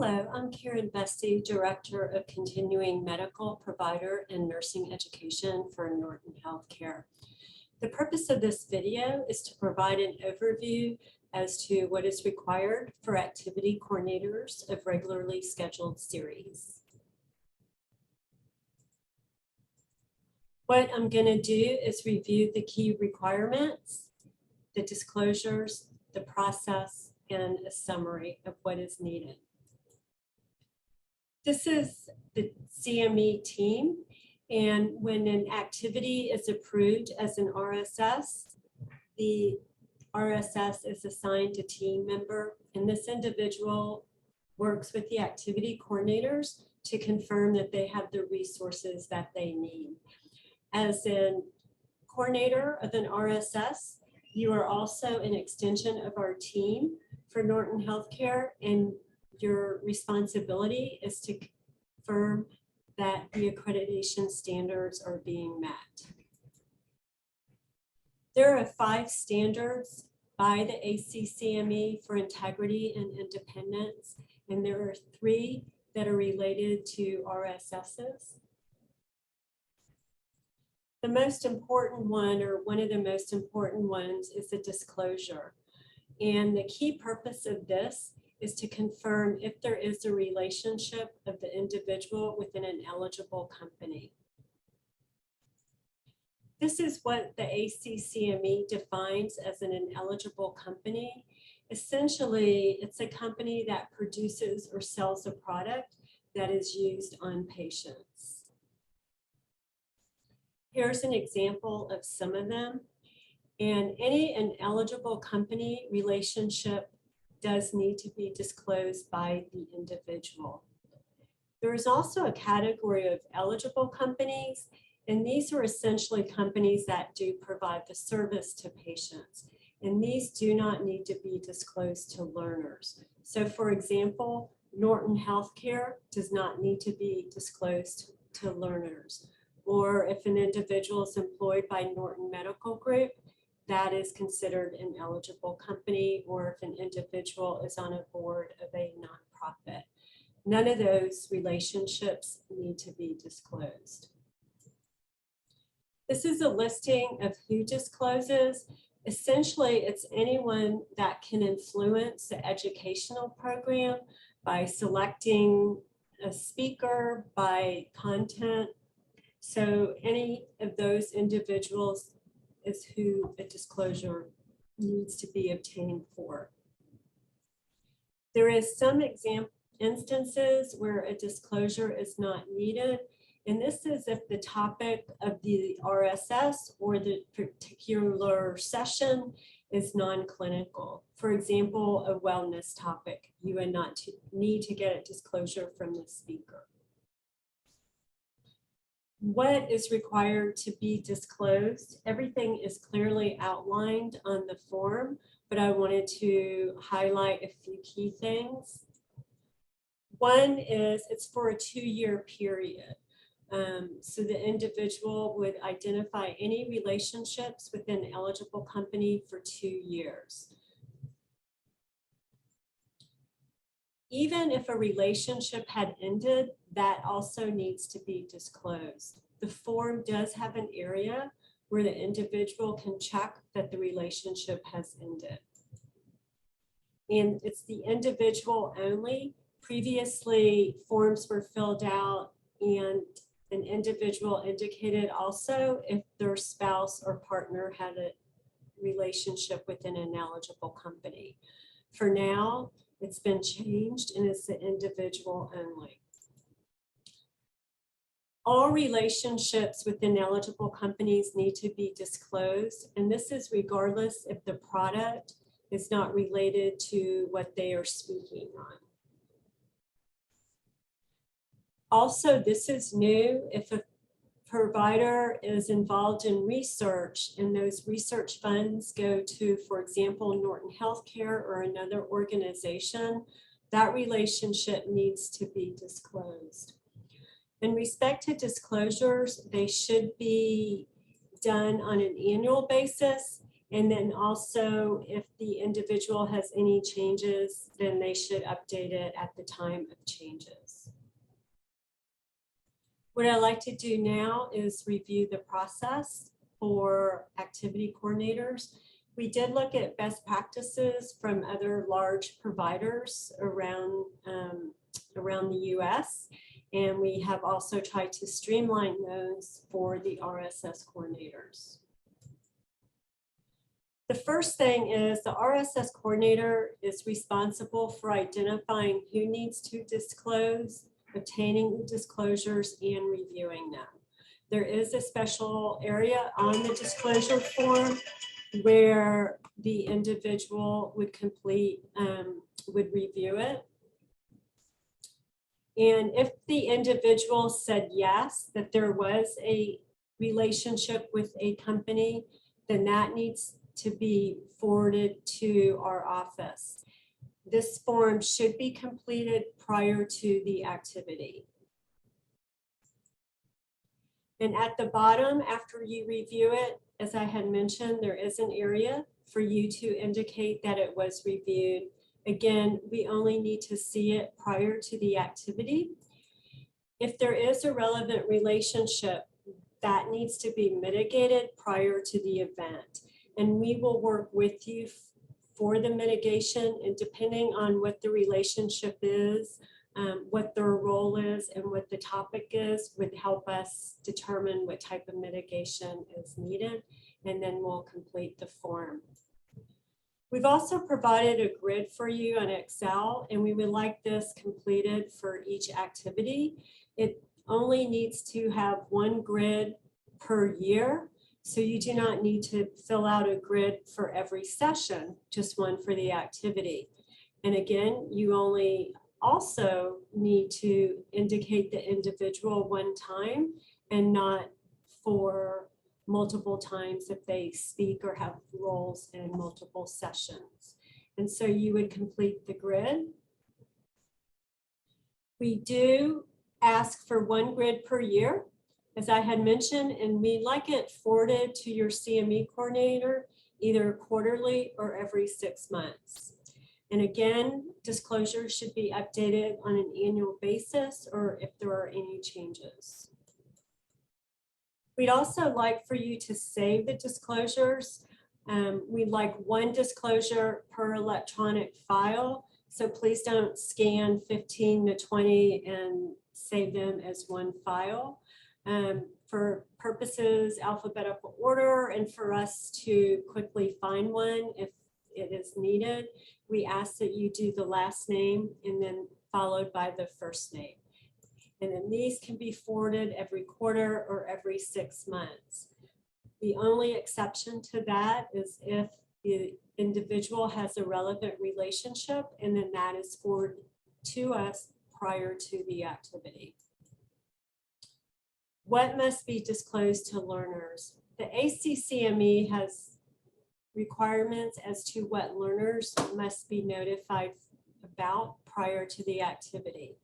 Hello, I'm Karen Bessie, Director of Continuing Medical Provider and Nursing Education for Norton Healthcare. The purpose of this video is to provide an overview as to what is required for activity coordinators of regularly scheduled series. What I'm going to do is review the key requirements, the disclosures, the process, and a summary of what is needed. This is the CME team, and when an activity is approved as an RSS, the RSS is assigned a team member, and this individual works with the activity coordinators to confirm that they have the resources that they need. As a coordinator of an RSS, you are also an extension of our team for Norton Healthcare, and your responsibility is to confirm that the accreditation standards are being met. There are 5 standards by the ACCME for integrity and independence, and there are 3 that are related to RSSs. The most important one, or one of the most important ones, is the disclosure. And the key purpose of this is to confirm if there is a relationship of the individual within an eligible company. This is what the ACCME defines as an ineligible company. Essentially, it's a company that produces or sells a product that is used on patients. Here's an example of some of them. And any ineligible company relationship does need to be disclosed by the individual. There is also a category of eligible companies, and these are essentially companies that do provide the service to patients, and these do not need to be disclosed to learners. So for example, Norton Healthcare does not need to be disclosed to learners. Or if an individual is employed by Norton Medical Group, that is considered an eligible company, or if an individual is on a board of a nonprofit. None of those relationships need to be disclosed. This is a listing of who discloses. Essentially, it's anyone that can influence the educational program by selecting a speaker, by content. So any of those individuals is who a disclosure needs to be obtained for. There is some instances where a disclosure is not needed, and this is if the topic of the RSS or the particular session is non-clinical. For example, a wellness topic, you would not need to get a disclosure from the speaker. What is required to be disclosed? Everything is clearly outlined on the form, but I wanted to highlight a few key things. One is it's for a 2-year period. So the individual would identify any relationships within an eligible company for 2 years. Even if a relationship had ended, that also needs to be disclosed. The form does have an area where the individual can check that the relationship has ended. And it's the individual only. Previously, forms were filled out and an individual indicated also if their spouse or partner had a relationship within an eligible company. For now, it's been changed and it's the individual only. All relationships within eligible companies need to be disclosed, and this is regardless if the product is not related to what they are speaking on. Also, this is new. If a provider is involved in research and those research funds go to, for example, Norton Healthcare or another organization, that relationship needs to be disclosed. In respect to disclosures, they should be done on an annual basis, And then also, if the individual has any changes, then they should update it at the time of changes. What I'd like to do now is review the process for activity coordinators. We did look at best practices from other large providers around the US, and we have also tried to streamline those for the RSS coordinators. The first thing is the RSS coordinator is responsible for identifying who needs to disclose, obtaining the disclosures, and reviewing them. There is a special area on the disclosure form where the individual would would review it. And if the individual said yes, that there was a relationship with a company, then that needs to be forwarded to our office. This form should be completed prior to the activity. And at the bottom, after you review it, as I had mentioned, there is an area for you to indicate that it was reviewed. Again, we only need to see it prior to the activity. If there is a relevant relationship, that needs to be mitigated prior to the event. And we will work with you for the mitigation, and depending on what the relationship is, what their role is, and what the topic is, would help us determine what type of mitigation is needed, and then we'll complete the form. We've also provided a grid for you on Excel, and we would like this completed for each activity. It only needs to have one grid per year, so you do not need to fill out a grid for every session, just one for the activity. And again, you only also need to indicate the individual one time and not for multiple times if they speak or have roles in multiple sessions. And so you would complete the grid. We do ask for one grid per year, as I had mentioned, and we like it forwarded to your CME coordinator either quarterly or every 6 months. And again, disclosures should be updated on an annual basis or if there are any changes. We'd also like for you to save the disclosures. We'd like one disclosure per electronic file. So please don't scan 15 to 20 and save them as one file. For purposes alphabetical order and for us to quickly find one if it is needed, we ask that you do the last name and then followed by the first name. And then these can be forwarded every quarter or every 6 months. The only exception to that is if the individual has a relevant relationship, and then that is forwarded to us prior to the activity. What must be disclosed to learners? The ACCME has requirements as to what learners must be notified about prior to the activity.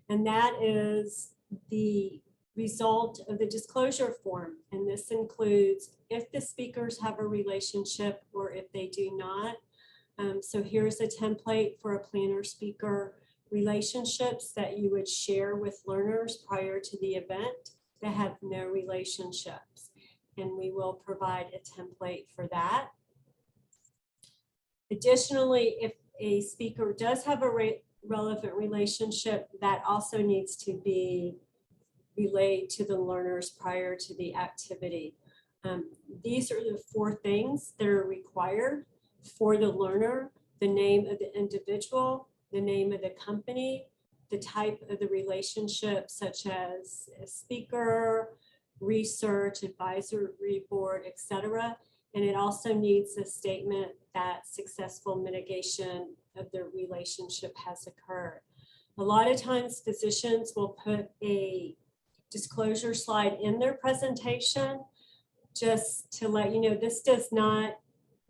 And that is the result of the disclosure form. And this includes if the speakers have a relationship or if they do not. So here's a template for a planner-speaker relationships that you would share with learners prior to the event that have no relationships. And we will provide a template for that. Additionally, if a speaker does have a relevant relationship, that also needs to be relayed to the learners prior to the activity. These are the 4 things that are required for the learner: the name of the individual, the name of the company, the type of the relationship, such as a speaker, research, advisory board, etc. And it also needs a statement that successful mitigation of the relationship has occurred. A lot of times physicians will put a disclosure slide in their presentation just to let you know this does not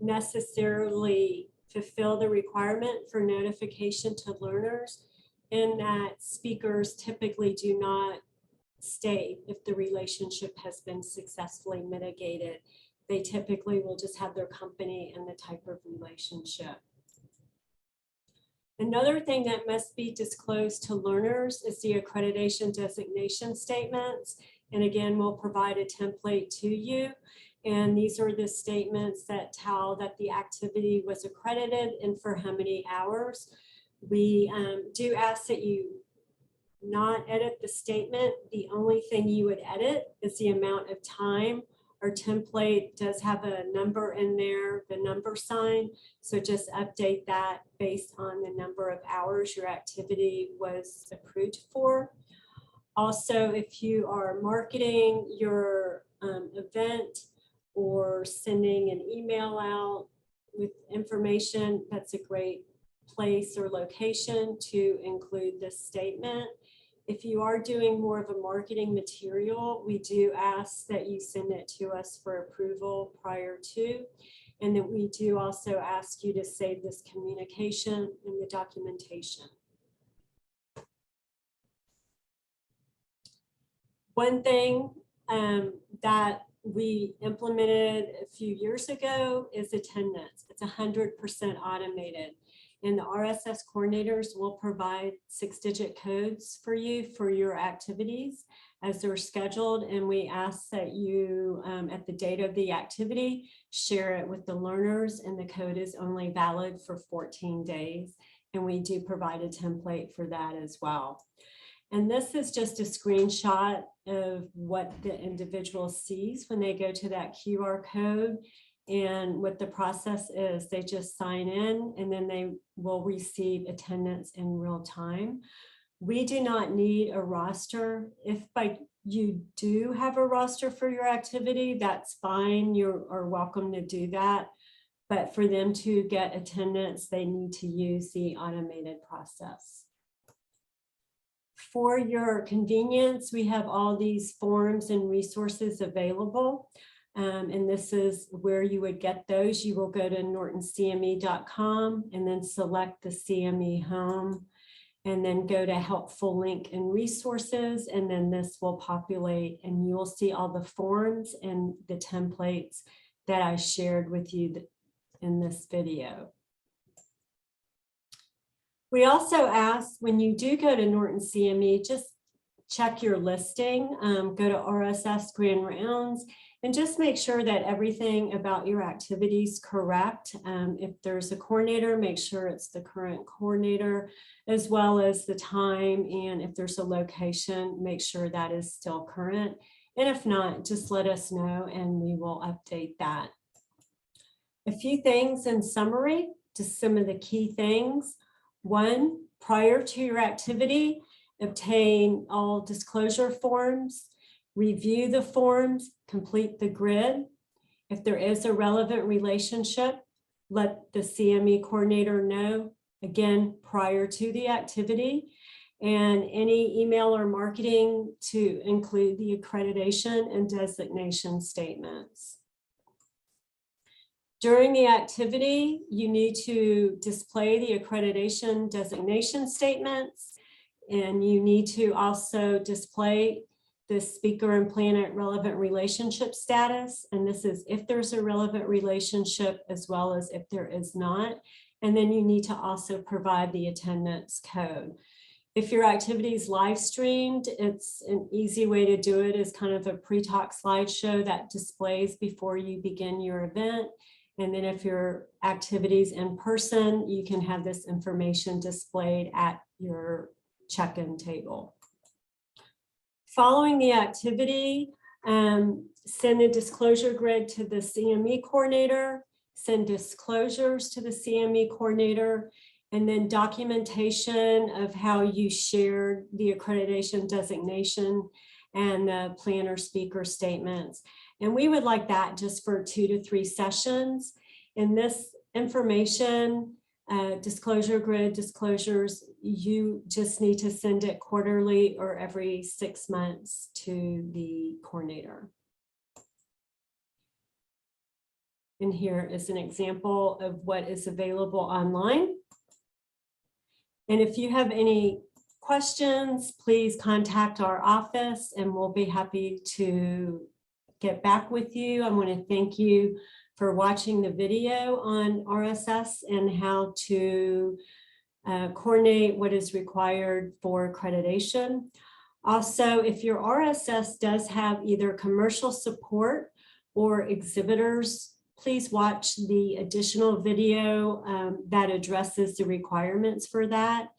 necessarily fulfill the requirement for notification to learners, in that speakers typically do not state if the relationship has been successfully mitigated. They typically will just have their company and the type of relationship. Another thing that must be disclosed to learners is the accreditation designation statements. And again, we'll provide a template to you. And these are the statements that tell that the activity was accredited and for how many hours. We do ask that you not edit the statement. The only thing you would edit is the amount of time. Our template does have a number in there, the number sign. So just update that based on the number of hours your activity was approved for. Also, if you are marketing your event or sending an email out with information, that's a great place or location to include this statement. If you are doing more of a marketing material, we do ask that you send it to us for approval prior to. And then we do also ask you to save this communication in the documentation. One thing that we implemented a few years ago is attendance. It's 100% automated. And the RSS coordinators will provide 6-digit codes for you for your activities as they're scheduled. And we ask that you, at the date of the activity, share it with the learners, and the code is only valid for 14 days. And we do provide a template for that as well. And this is just a screenshot of what the individual sees when they go to that QR code. And what the process is, they just sign in and then they will receive attendance in real time. We do not need a roster. If you do have a roster for your activity, that's fine. You are welcome to do that. But for them to get attendance, they need to use the automated process. For your convenience, we have all these forms and resources available. And this is where you would get those. You will go to nortoncme.com and then select the CME home and then go to helpful link and resources. And then this will populate and you will see all the forms and the templates that I shared with you in this video. We also ask when you do go to Norton CME, just check your listing, go to RSS Grand Rounds, and just make sure that everything about your activity is correct. If there's a coordinator, make sure it's the current coordinator, as well as the time. And if there's a location, make sure that is still current. And if not, just let us know and we will update that. A few things in summary, just some of the key things. 1, prior to your activity, obtain all disclosure forms, review the forms, complete the grid. If there is a relevant relationship, let the CME coordinator know, again, prior to the activity, and any email or marketing to include the accreditation and designation statements. During the activity, you need to display the accreditation designation statements, and you need to also display the speaker and planet relevant relationship status. And this is if there's a relevant relationship as well as if there is not. And then you need to also provide the attendance code. If your activity is live streamed, it's an easy way to do it is kind of a pre-talk slideshow that displays before you begin your event. And then if your activity is in person, you can have this information displayed at your check-in table. Following the activity, send a disclosure grid to the CME coordinator, send disclosures to the CME coordinator, and then documentation of how you shared the accreditation designation and the planner speaker statements. And we would like that just for 2 to 3 sessions. In this information, disclosure grid disclosures, you just need to send it quarterly or every 6 months to the coordinator. And here is an example of what is available online. And if you have any questions, please contact our office and we'll be happy to get back with you. I want to thank you for watching the video on RSS and how to coordinate what is required for accreditation. Also, if your RSS does have either commercial support or exhibitors, please watch the additional video that addresses the requirements for that.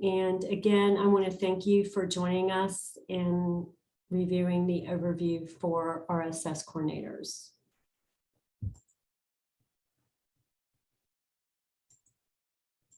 And again, I want to thank you for joining us in reviewing the overview for RSS coordinators.